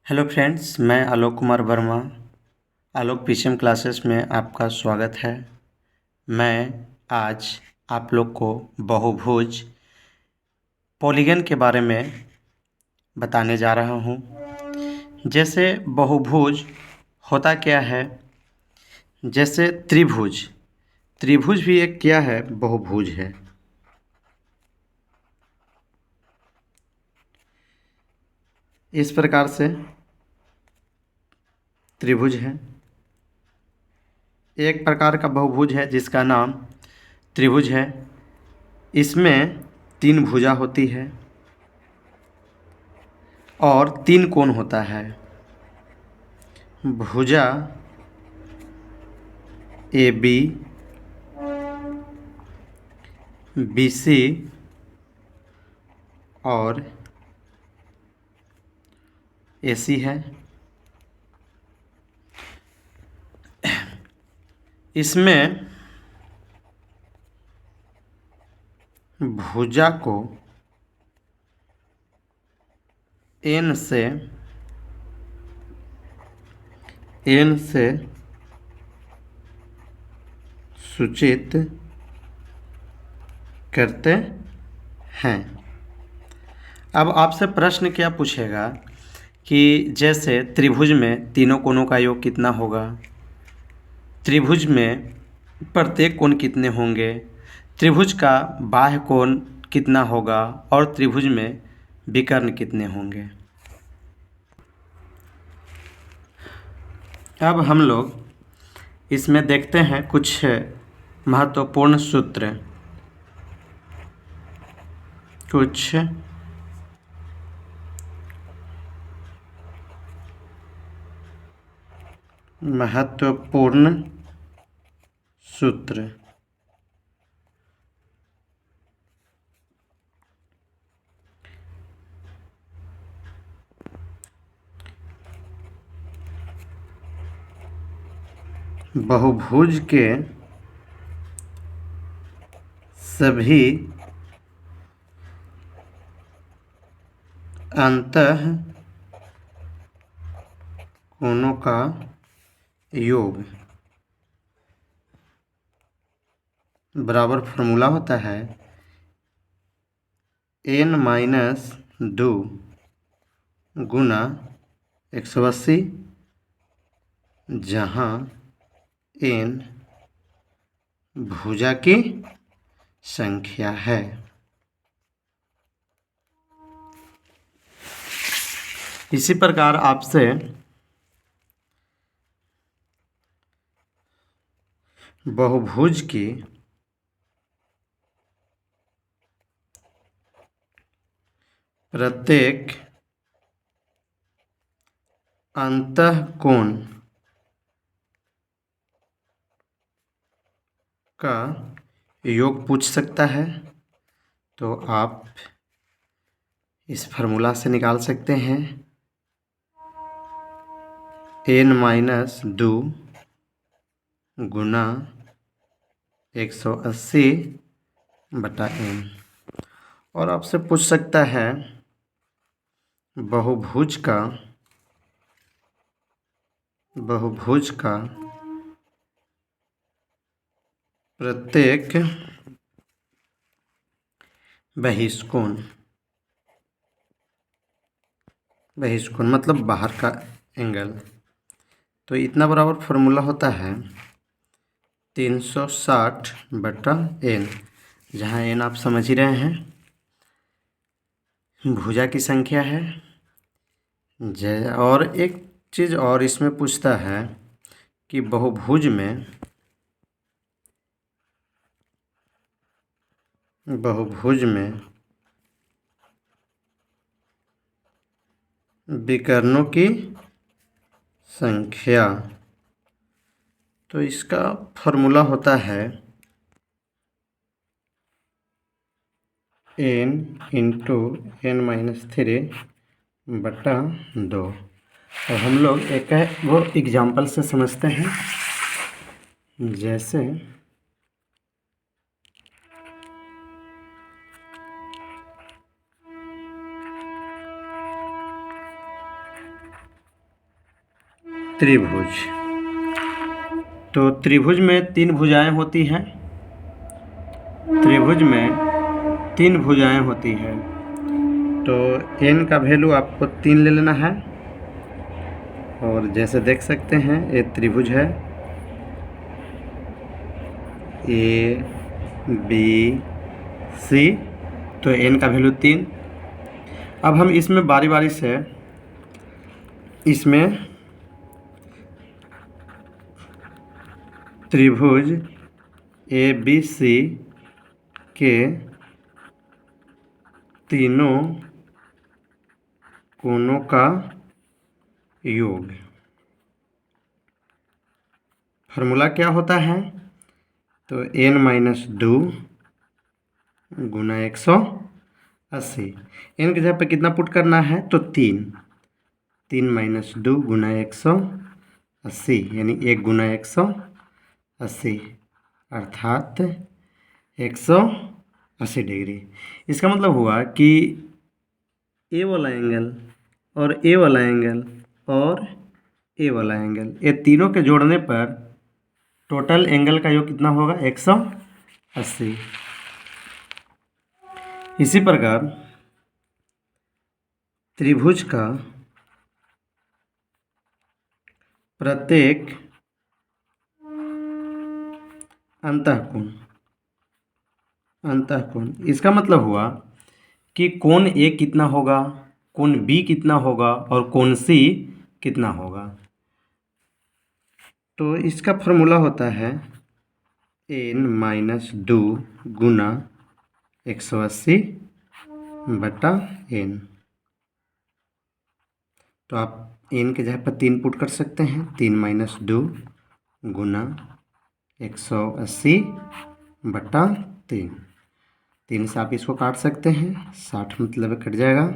Hello friends, मैं आलोक कुमार वर्मा। आलोक PCM classes में आपका स्वागत है। मैं आज आप लोग को बहुभुज पॉलीगन के बारे में बताने जा रहा हूँ। जैसे बहुभुज होता क्या है, जैसे त्रिभुज त्रिभुज भी एक क्या है, बहुभुज है। इस प्रकार से त्रिभुज है। एक प्रकार का बहुभुज है जिसका नाम त्रिभुज है। इसमें 3 भुजा होती है और 3 कोण होता है। भुजा ए बी, बी सी और ए सी है। इसमें भुजा को एन से सूचित करते हैं। अब आपसे प्रश्न क्या पूछेगा कि जैसे त्रिभुज में तीनों कोणों का योग कितना होगा, त्रिभुज में प्रत्येक कोण कितने होंगे, त्रिभुज का बाह्य कोण कितना होगा और त्रिभुज में विकर्ण कितने होंगे। अब हम लोग इसमें देखते हैं कुछ महत्वपूर्ण सूत्र। कुछ महत्वपूर्ण सूत्र। बहुभुज के सभी अंतः कोणों का योग बराबर फॉर्मूला होता है n-2 गुना 180, जहाँ n भुजा की संख्या है। इसी प्रकार आपसे बहुभुज की प्रत्येक अंतःकोण का योग पूछ सकता है, तो आप इस फार्मूला से निकाल सकते हैं। n-2 गुना 180 बटा n। और आपसे पूछ सकता है बहुभुज का प्रत्येक बहिष्कोण मतलब बाहर का एंगल, तो इतना बराबर फॉर्मूला होता है 360 बटा n, जहाँ n आप समझ ही रहे हैं भुजा की संख्या है। और एक चीज़ और इसमें पूछता है कि बहुभुज में विकर्णों की संख्या, तो इसका फॉर्मूला होता है n इंटू n-3 बटा 2। और हम लोग एक वो एग्जाम्पल से समझते हैं। जैसे त्रिभुज। तो त्रिभुज में 3 भुजाएं होती हैं। त्रिभुज में 3 भुजाएं होती हैं। तो n का वैल्यू आपको 3 ले लेना है। और जैसे देख सकते हैं ये त्रिभुज है ABC। तो n का वैल्यू 3। अब हम इसमें बारी बारी से इसमें त्रिभुज ABC के तीनों कोणों का योग। फार्मूला क्या होता है? तो n-2 गुना 180। n की जगह पे कितना पुट करना है? तो 3 3-2 गुना 180 यानी 1 गुना 180 अर्थात 180 डिग्री। इसका मतलब हुआ कि ए वाला एंगल और ए वाला एंगल और ए वाला एंगल, ये तीनों के जोड़ने पर टोटल एंगल का योग कितना होगा? 180। इसी प्रकार त्रिभुज का प्रत्येक अंतःकोण, इसका मतलब हुआ कि कोण ए कितना होगा, कोण बी कितना होगा और कोण सी कितना होगा। तो इसका फॉर्मूला होता है n-2 गुना 180 बटा n। तो आप n के जगह पर 3 पुट कर सकते हैं। 3-2 गुना 180 बटा 3। 3 से आप इसको काट सकते हैं। 60 मतलब कट जाएगा।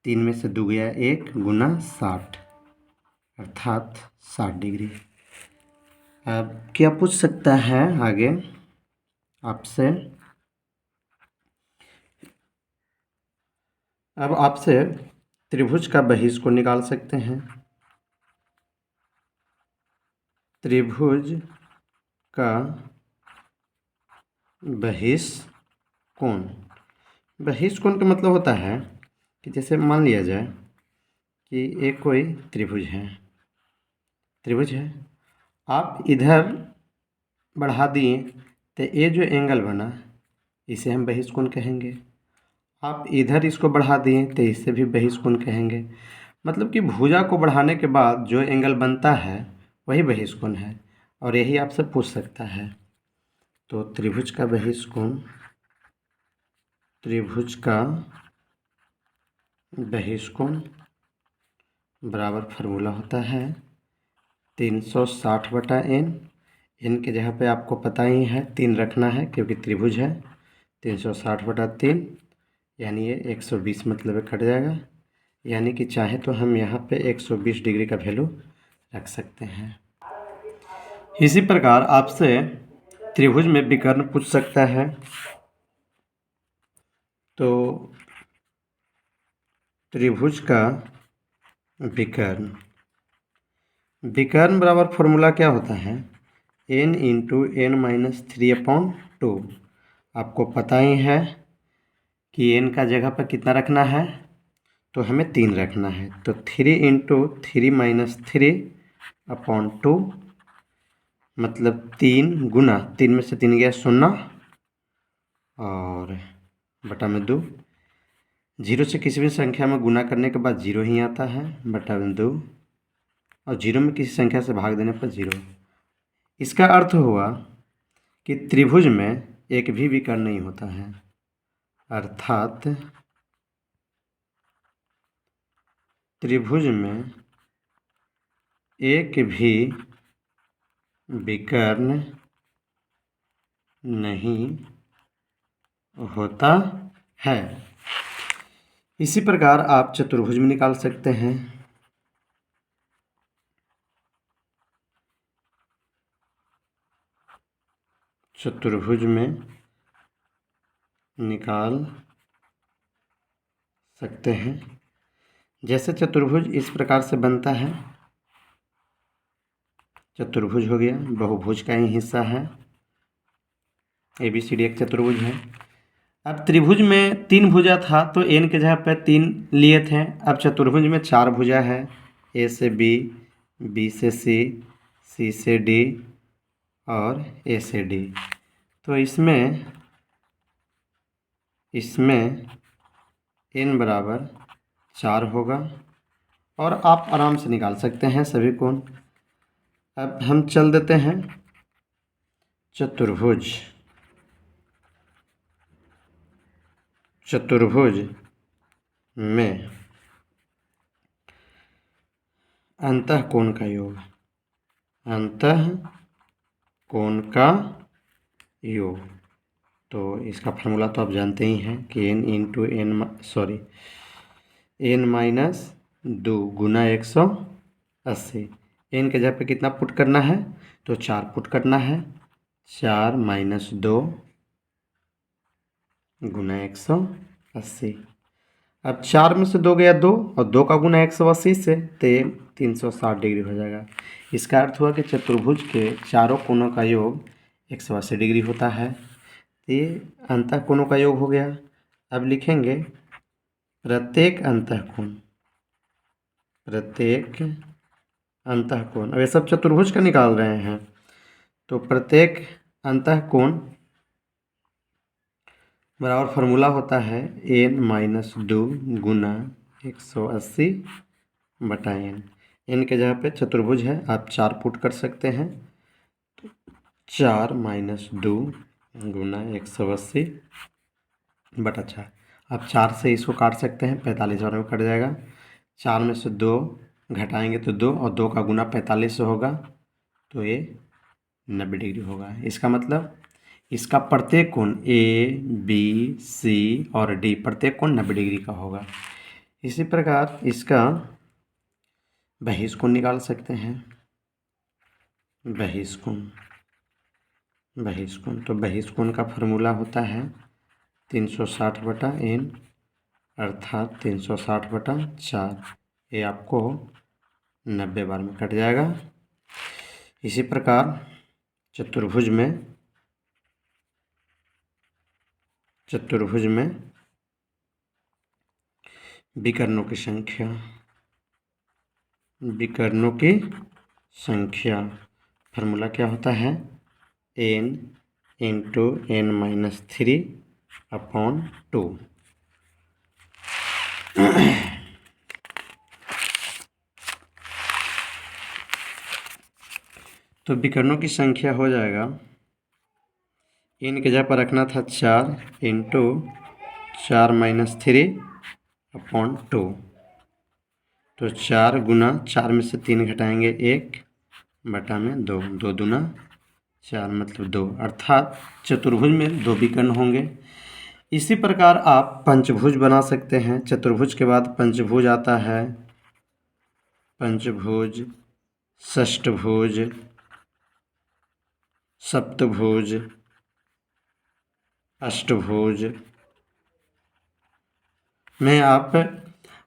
3 में से 2 गया 1 गुना 60 अर्थात 60 डिग्री। अब क्या पूछ सकता है आगे आपसे? अब आपसे त्रिभुज का बहिष कोण निकाल सकते हैं। त्रिभुज का बहिष कोण, बहिष कोण का मतलब होता है कि जैसे मान लिया जाए कि एक कोई त्रिभुज है, आप इधर बढ़ा दिए तो ये जो एंगल बना इसे हम बहिष कोण कहेंगे। आप इधर इसको बढ़ा दिए तो इसे भी बहिष कोण कहेंगे। मतलब कि भुजा को बढ़ाने के बाद जो एंगल बनता है वही बहिष कोण है और यही आपसे पूछ सकता है। तो त्रिभुज का बहिष कोण, त्रिभुज का बहिष कोण बराबर फार्मूला होता है 360 बटा n। n की जगह पे आपको पता ही है 3 रखना है क्योंकि त्रिभुज है। 360 बटा 3 यानी ये 120 मतलब कट जाएगा। यानी कि चाहे तो हम यहाँ पे 120 डिग्री का वैल्यू रख सकते हैं। इसी प्रकार आपसे त्रिभुज में विकर्ण पूछ सकता है। तो त्रिभुज का विकर्ण, विकर्ण बराबर फॉर्मूला क्या होता है? n-n-3/2। आपको पता ही है कि n का जगह पर कितना रखना है? तो हमें 3 रखना है। तो 3 × 3-3/2 मतलब 3 गुना 3 में से 3 गया 0 और बटा में 2। 0 से किसी भी संख्या में गुना करने के बाद 0 ही आता है बटा में 2 और 0 में किसी संख्या से भाग देने पर 0। इसका अर्थ हुआ कि त्रिभुज में एक भी विकर्ण नहीं होता है अर्थात त्रिभुज में एक भी विकर्ण नहीं होता है। इसी प्रकार आप चतुर्भुज में निकाल सकते हैं। चतुर्भुज में निकाल सकते हैं। जैसे चतुर्भुज इस प्रकार से बनता है चतुर्भुज हो गया, बहुभुज का ही हिस्सा है। ABCD एक चतुर्भुज है। अब त्रिभुज में 3 भुजा था तो n के जगह पे 3 लिए थे। अब चतुर्भुज में 4 भुजा है, A से B, B से C, C से D और A से D। तो इसमें n बराबर 4 होगा और आप आराम से निकाल सकते हैं सभी कोण। अब हम चल देते हैं चतुर्भुज में अंतःकोण का योग, अंतःकोण का योग। तो इसका फार्मूला तो आप जानते ही हैं कि n-2 गुना 180। n के जगह पे कितना पुट करना है, तो 4 पुट करना है। 4 - 2 गुना 180। अब 4 में से 2 गया 2 और 2 का गुना 180 से 360 डिग्री हो जाएगा। इसका अर्थ हुआ कि चतुर्भुज के चारों कोणों का योग 180 डिग्री होता है। तो ये अंतःकोणों का योग हो गया। अब लिखेंगे प्रत्येक अंतःकोण। अब ये सब चतुर्भुज का निकाल रहे हैं, तो प्रत्येक अंतःकोण बराबर फार्मूला होता है n-2 गुना 180 बटा n। n के जगह पे चतुर्भुज है, आप 4 पुट कर सकते हैं। तो 4 - 2 गुना 180 बटा 4। आप 4 से इसको काट सकते हैं, 45 बार में कट जाएगा। 4 में से 2 घटाएंगे तो 2 और 2 का गुना 45 से होगा, तो ये 90 डिग्री होगा। इसका मतलब इसका प्रत्येक कोण A, B, C और D प्रत्येक कोण 90 डिग्री का होगा। इसी प्रकार इसका बहिष्कोण निकाल सकते हैं। बहिष्कोण तो बहिष्कोण का फार्मूला होता है 360 बटा n, अर्थात 360 बटा 4। ये आपको 90 बार में कट जाएगा। इसी प्रकार चतुर्भुज में विकर्णों की संख्या फार्मूला क्या होता है, n × n-3/2। तो विकर्णों की संख्या हो जाएगा, n के जगह पर रखना था 4 × 4 - 3/2। तो 4 गुना 4 में से 3 घटाएंगे 1 बटा में 2, 2 दूना 4 मतलब 2, अर्थात चतुर्भुज में 2 विकर्ण होंगे। इसी प्रकार आप पंचभुज बना सकते हैं। चतुर्भुज के बाद पंचभुज आता है, पंचभुज, षष्ठभुज, सप्तभुज, अष्टभुज में आप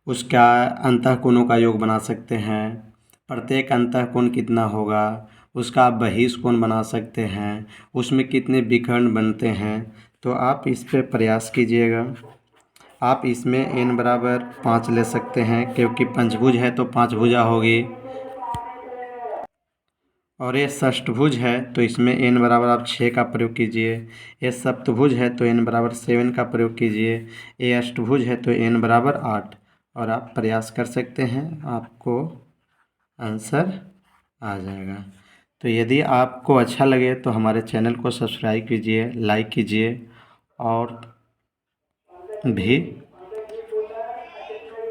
उसका अंतःकोणों का योग बना सकते हैं। प्रत्येक अंतःकोण कितना होगा उसका आप बहिष्कोण बना सकते हैं, उसमें कितने विकर्ण बनते हैं। तो आप इस पे प्रयास कीजिएगा। आप इसमें n बराबर 5 ले सकते हैं, क्योंकि पंचभुज है तो 5 भुजा होगी। और ये षष्ठभुज है तो इसमें n बराबर आप 6 का प्रयोग कीजिए। ये सप्तभुज है तो n बराबर 7 का प्रयोग कीजिए। ये अष्टभुज है तो n बराबर 8। और आप प्रयास कर सकते हैं, आपको आंसर आ जाएगा। तो यदि आपको अच्छा लगे तो हमारे चैनल को सब्सक्राइब कीजिए, लाइक कीजिए और भी